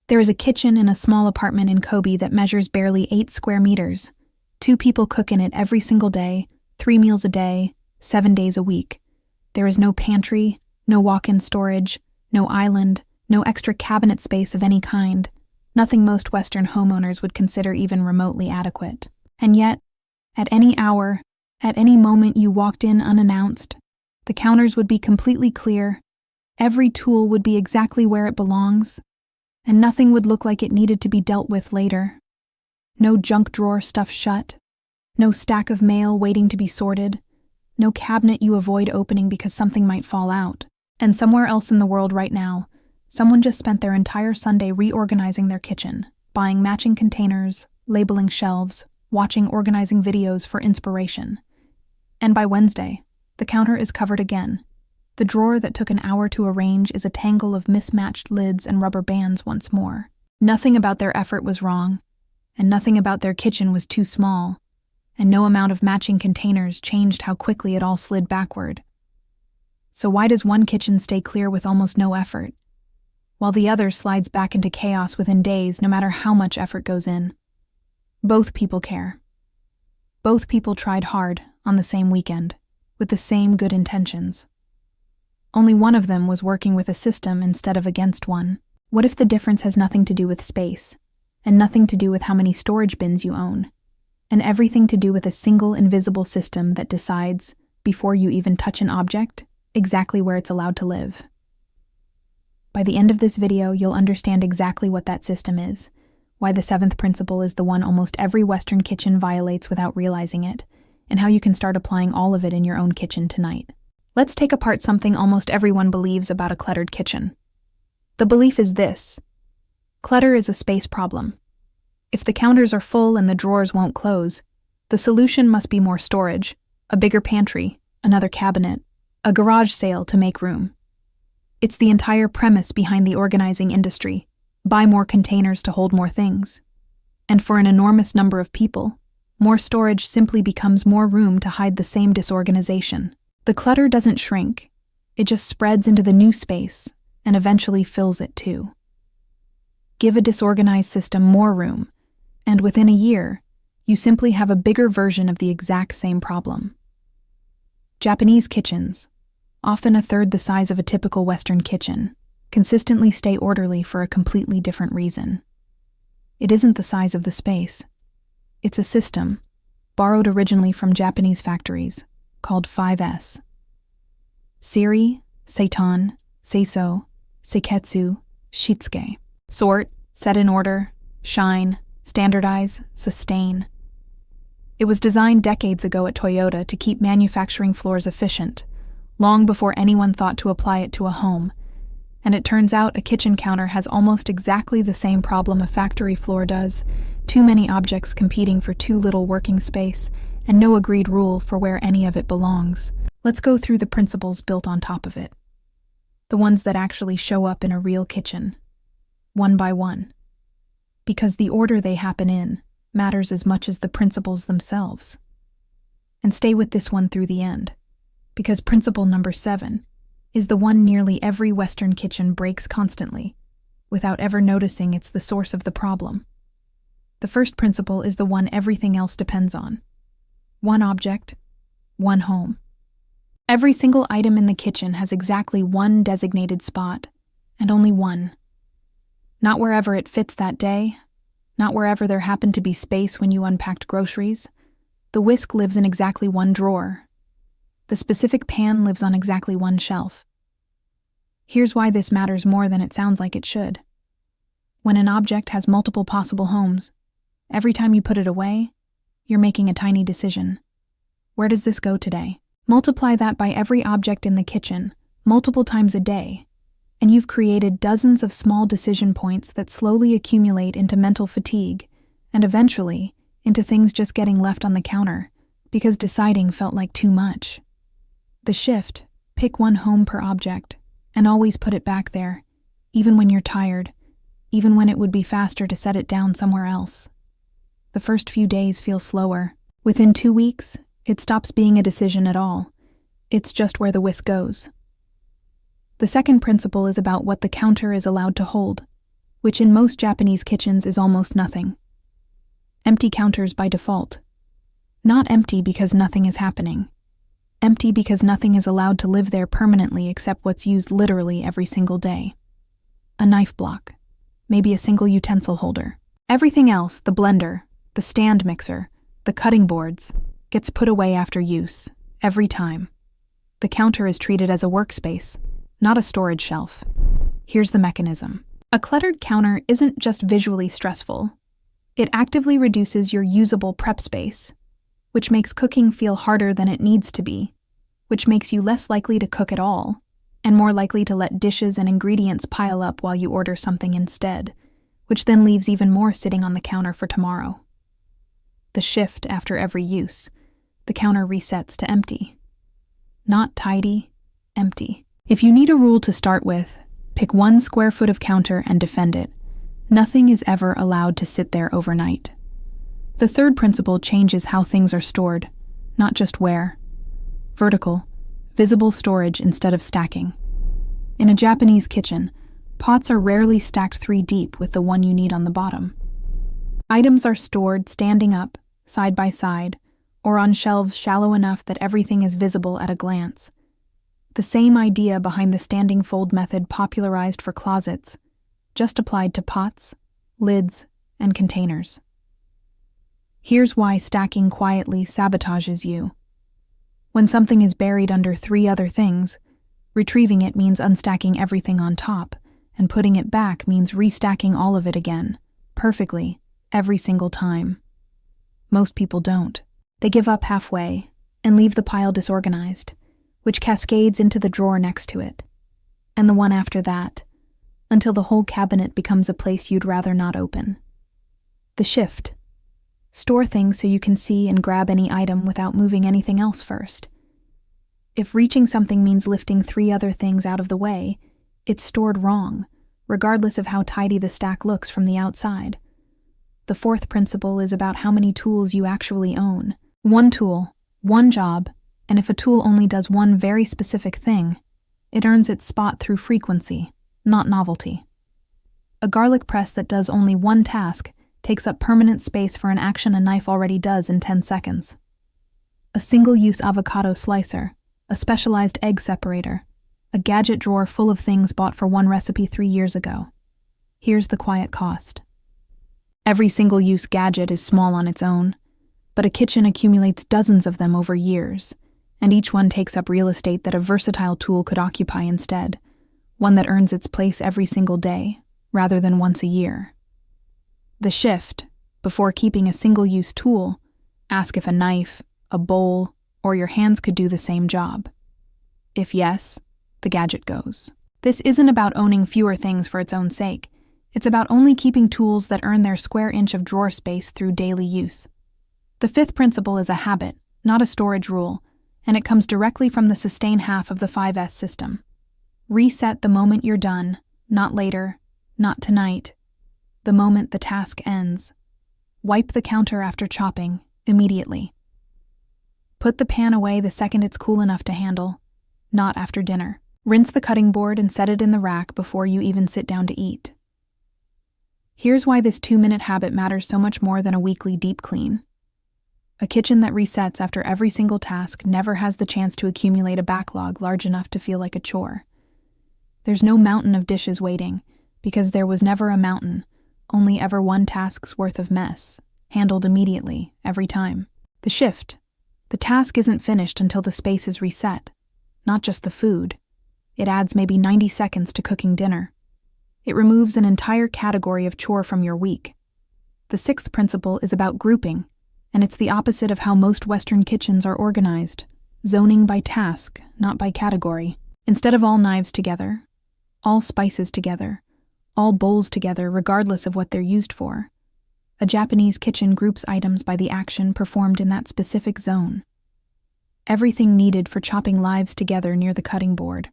There is a kitchen in a small apartment in Kobe that measures barely 8 square meters. 2 people cook in it every single day, 3 meals a day, 7 days a week. There is no pantry, no walk-in storage, no island, no extra cabinet space of any kind, nothing most Western homeowners would consider even remotely adequate. And yet, at any hour, at any moment you walked in unannounced, the counters would be completely clear, every tool would be exactly where it belongs, and nothing would look like it needed to be dealt with later. No junk drawer stuffed shut, no stack of mail waiting to be sorted, no cabinet you avoid opening because something might fall out. And somewhere else in the world right now, someone just spent their entire Sunday reorganizing their kitchen, buying matching containers, labeling shelves, watching organizing videos for inspiration. And by Wednesday, the counter is covered again. The drawer that took an hour to arrange is a tangle of mismatched lids and rubber bands once more. Nothing about their effort was wrong, and nothing about their kitchen was too small, and no amount of matching containers changed how quickly it all slid backward. So why does one kitchen stay clear with almost no effort, while the other slides back into chaos within days no matter how much effort goes in? Both people care. Both people tried hard on the same weekend, with the same good intentions. Only one of them was working with a system instead of against one. What if the difference has nothing to do with space, and nothing to do with how many storage bins you own, and everything to do with a single invisible system that decides, before you even touch an object, exactly where it's allowed to live? By the end of this video, you'll understand exactly what that system is, why the 7th principle is the one almost every Western kitchen violates without realizing it, and how you can start applying all of it in your own kitchen tonight. Let's take apart something almost everyone believes about a cluttered kitchen. The belief is this: clutter is a space problem. If the counters are full and the drawers won't close, the solution must be more storage, a bigger pantry, another cabinet, a garage sale to make room. It's the entire premise behind the organizing industry: buy more containers to hold more things. And for an enormous number of people, more storage simply becomes more room to hide the same disorganization. The clutter doesn't shrink, it just spreads into the new space and eventually fills it too. Give a disorganized system more room, and within a year, you simply have a bigger version of the exact same problem. Japanese kitchens, often a third the size of a typical Western kitchen, consistently stay orderly for a completely different reason. It isn't the size of the space. It's a system, borrowed originally from Japanese factories, called 5S. Seiri, seiton, seiso, seiketsu, shitsuke. Sort, set in order, shine, standardize, sustain. It was designed decades ago at Toyota to keep manufacturing floors efficient, long before anyone thought to apply it to a home. And it turns out a kitchen counter has almost exactly the same problem a factory floor does: too many objects competing for too little working space, and no agreed rule for where any of it belongs. Let's go through the principles built on top of it. The ones that actually show up in a real kitchen, one by one. Because the order they happen in matters as much as the principles themselves. And stay with this one through the end, because principle number 7 is the one nearly every Western kitchen breaks constantly, without ever noticing it's the source of the problem. The first principle is the one everything else depends on. One object, one home. Every single item in the kitchen has exactly one designated spot, and only one. Not wherever it fits that day, not wherever there happened to be space when you unpacked groceries. The whisk lives in exactly one drawer. The specific pan lives on exactly one shelf. Here's why this matters more than it sounds like it should. When an object has multiple possible homes, every time you put it away, you're making a tiny decision. Where does this go today? Multiply that by every object in the kitchen, multiple times a day, and you've created dozens of small decision points that slowly accumulate into mental fatigue, and eventually into things just getting left on the counter, because deciding felt like too much. The shift: pick one home per object, and always put it back there, even when you're tired, even when it would be faster to set it down somewhere else. The first few days feel slower. Within 2 weeks, it stops being a decision at all. It's just where the whisk goes. The second principle is about what the counter is allowed to hold, which in most Japanese kitchens is almost nothing. Empty counters by default. Not empty because nothing is happening. Empty because nothing is allowed to live there permanently except what's used literally every single day. A knife block. Maybe a single utensil holder. Everything else, the blender, the stand mixer, the cutting boards, gets put away after use, every time. The counter is treated as a workspace, not a storage shelf. Here's the mechanism. A cluttered counter isn't just visually stressful. It actively reduces your usable prep space, which makes cooking feel harder than it needs to be, which makes you less likely to cook at all, and more likely to let dishes and ingredients pile up while you order something instead, which then leaves even more sitting on the counter for tomorrow. The shift after every use, the counter resets to empty. Not tidy, empty. If you need a rule to start with, pick 1 square foot of counter and defend it. Nothing is ever allowed to sit there overnight. The third principle changes how things are stored, not just where. Vertical, visible storage instead of stacking. In a Japanese kitchen, pots are rarely stacked 3 deep with the one you need on the bottom. Items are stored standing up, side by side, or on shelves shallow enough that everything is visible at a glance. The same idea behind the standing fold method popularized for closets, just applied to pots, lids, and containers. Here's why stacking quietly sabotages you. When something is buried under 3 other things, retrieving it means unstacking everything on top, and putting it back means restacking all of it again, perfectly, every single time. Most people don't. They give up halfway and leave the pile disorganized, which cascades into the drawer next to it, and the one after that, until the whole cabinet becomes a place you'd rather not open. The shift. Store things so you can see and grab any item without moving anything else first. If reaching something means lifting 3 other things out of the way, it's stored wrong, regardless of how tidy the stack looks from the outside. The fourth principle is about how many tools you actually own. 1 tool, 1 job, and if a tool only does one very specific thing, it earns its spot through frequency, not novelty. A garlic press that does only 1 task takes up permanent space for an action a knife already does in 10 seconds. A single-use avocado slicer, a specialized egg separator, a gadget drawer full of things bought for 1 recipe 3 years ago. Here's the quiet cost. Every single-use gadget is small on its own, but a kitchen accumulates dozens of them over years, and each one takes up real estate that a versatile tool could occupy instead, one that earns its place every single day, rather than once a year. The shift, before keeping a single-use tool, ask if a knife, a bowl, or your hands could do the same job. If yes, the gadget goes. This isn't about owning fewer things for its own sake. It's about only keeping tools that earn their square inch of drawer space through daily use. The 5th principle is a habit, not a storage rule, and it comes directly from the sustain half of the 5S system. Reset the moment you're done, not later, not tonight, the moment the task ends. Wipe the counter after chopping, immediately. Put the pan away the second it's cool enough to handle, not after dinner. Rinse the cutting board and set it in the rack before you even sit down to eat. Here's why this 2-minute habit matters so much more than a weekly deep clean. A kitchen that resets after every single task never has the chance to accumulate a backlog large enough to feel like a chore. There's no mountain of dishes waiting, because there was never a mountain, only ever 1 task's worth of mess, handled immediately, every time. The shift. The task isn't finished until the space is reset, not just the food. It adds maybe 90 seconds to cooking dinner. It removes an entire category of chore from your week. The 6th principle is about grouping, and it's the opposite of how most Western kitchens are organized, zoning by task, not by category. Instead of all knives together, all spices together, all bowls together regardless of what they're used for, a Japanese kitchen groups items by the action performed in that specific zone. Everything needed for chopping lives together near the cutting board.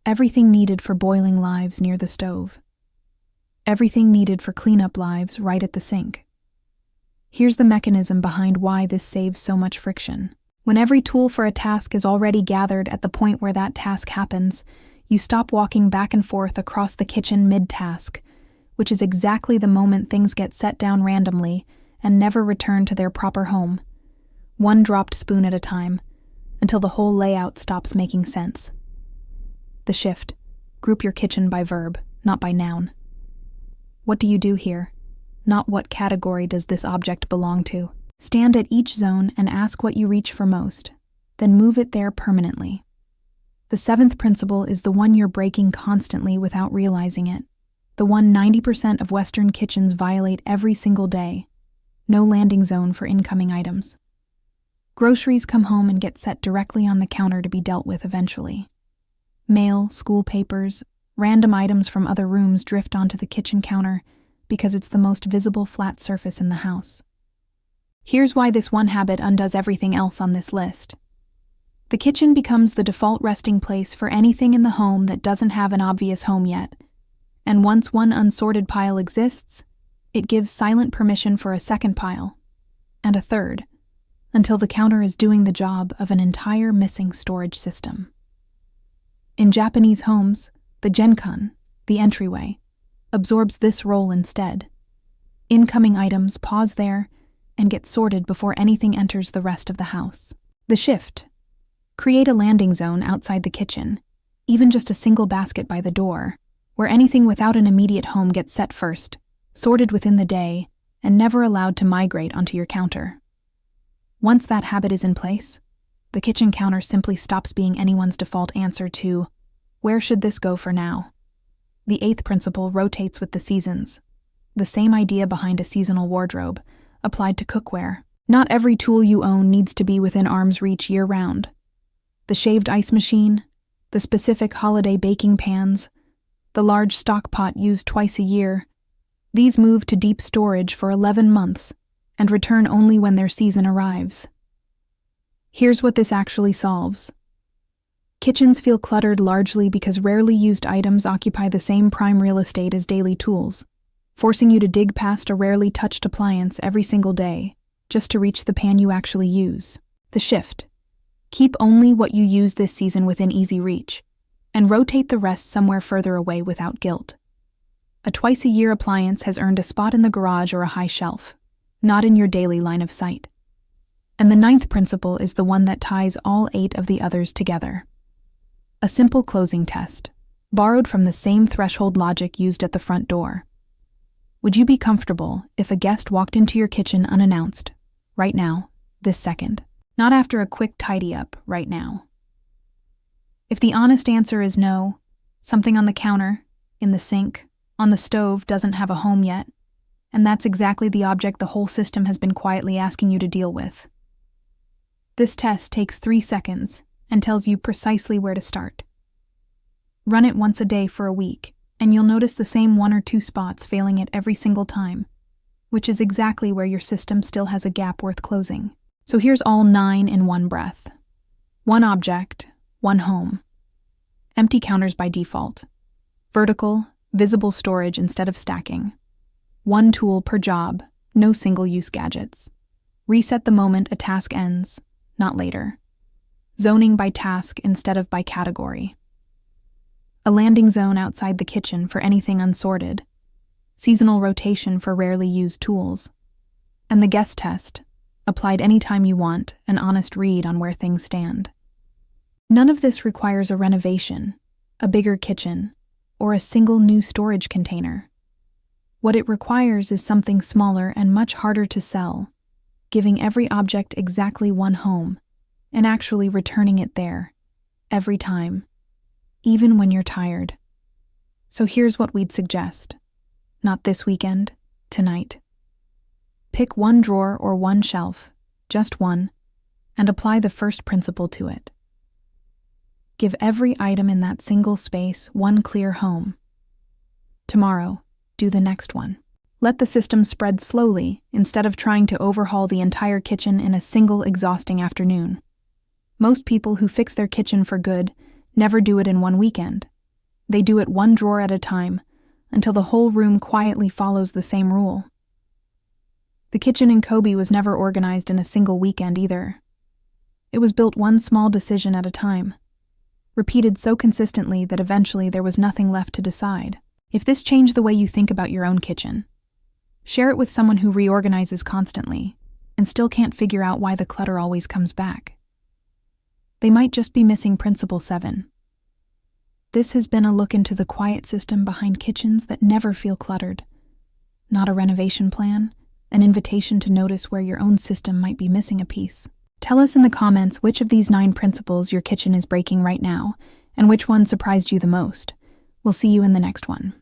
Everything needed for boiling lives near the stove. Everything needed for cleanup lives right at the sink. Here's the mechanism behind why this saves so much friction. When every tool for a task is already gathered at the point where that task happens, you stop walking back and forth across the kitchen mid-task, which is exactly the moment things get set down randomly and never return to their proper home, one dropped spoon at a time, until the whole layout stops making sense. The shift. Group your kitchen by verb, not by noun. What do you do here? Not what category does this object belong to. Stand at each zone and ask what you reach for most, then move it there permanently. The seventh principle is the one you're breaking constantly without realizing it, the one 90% of Western kitchens violate every single day. No landing zone for incoming items. Groceries come home and get set directly on the counter to be dealt with eventually. Mail, school papers, random items from other rooms drift onto the kitchen counter because it's the most visible flat surface in the house. Here's why this one habit undoes everything else on this list. The kitchen becomes the default resting place for anything in the home that doesn't have an obvious home yet, and once one unsorted pile exists, it gives silent permission for a second pile, and a third, until the counter is doing the job of an entire missing storage system. In Japanese homes, the genkan, the entryway, absorbs this role instead. Incoming items pause there and get sorted before anything enters the rest of the house. The shift. Create a landing zone outside the kitchen, even just a single basket by the door, where anything without an immediate home gets set first, sorted within the day, and never allowed to migrate onto your counter. Once that habit is in place, the kitchen counter simply stops being anyone's default answer to, where should this go for now? The eighth principle rotates with the seasons. The same idea behind a seasonal wardrobe, applied to cookware. Not every tool you own needs to be within arm's reach year-round. The shaved ice machine, the specific holiday baking pans, the large stock pot used twice a year, these move to deep storage for 11 months and return only when their season arrives. Here's what this actually solves. Kitchens feel cluttered largely because rarely used items occupy the same prime real estate as daily tools, forcing you to dig past a rarely touched appliance every single day just to reach the pan you actually use. The shift. Keep only what you use this season within easy reach, and rotate the rest somewhere further away without guilt. A twice-a-year appliance has earned a spot in the garage or a high shelf, not in your daily line of sight. And the ninth principle is the one that ties all 8 of the others together. A simple closing test, borrowed from the same threshold logic used at the front door. Would you be comfortable if a guest walked into your kitchen unannounced, right now, this second? Not after a quick tidy-up, right now. If the honest answer is no, something on the counter, in the sink, on the stove doesn't have a home yet, and that's exactly the object the whole system has been quietly asking you to deal with. This test takes 3 seconds and tells you precisely where to start. Run it once a day for a week, and you'll notice the same 1 or 2 spots failing it every single time, which is exactly where your system still has a gap worth closing. So here's all 9 in one breath. 1 object, 1 home. Empty counters by default. Vertical, visible storage instead of stacking. 1 tool per job, no single-use gadgets. Reset the moment a task ends, not later. Zoning by task instead of by category. A landing zone outside the kitchen for anything unsorted. Seasonal rotation for rarely used tools. And the guest test, applied anytime you want, an honest read on where things stand. None of this requires a renovation, a bigger kitchen, or a single new storage container. What it requires is something smaller and much harder to sell, giving every object exactly 1 home, and actually returning it there, every time, even when you're tired. So here's what we'd suggest. Not this weekend, tonight. Pick 1 drawer or 1 shelf, just 1, and apply the first principle to it. Give every item in that single space 1 clear home. Tomorrow, do the next one. Let the system spread slowly instead of trying to overhaul the entire kitchen in a single exhausting afternoon. Most people who fix their kitchen for good never do it in 1 weekend. They do it 1 drawer at a time until the whole room quietly follows the same rule. The kitchen in Kobe was never organized in a single weekend either. It was built 1 small decision at a time, repeated so consistently that eventually there was nothing left to decide. If this changed the way you think about your own kitchen, share it with someone who reorganizes constantly and still can't figure out why the clutter always comes back. They might just be missing Principle 7. This has been a look into the quiet system behind kitchens that never feel cluttered. Not a renovation plan, an invitation to notice where your own system might be missing a piece. Tell us in the comments which of these 9 principles your kitchen is breaking right now, and which one surprised you the most. We'll see you in the next one.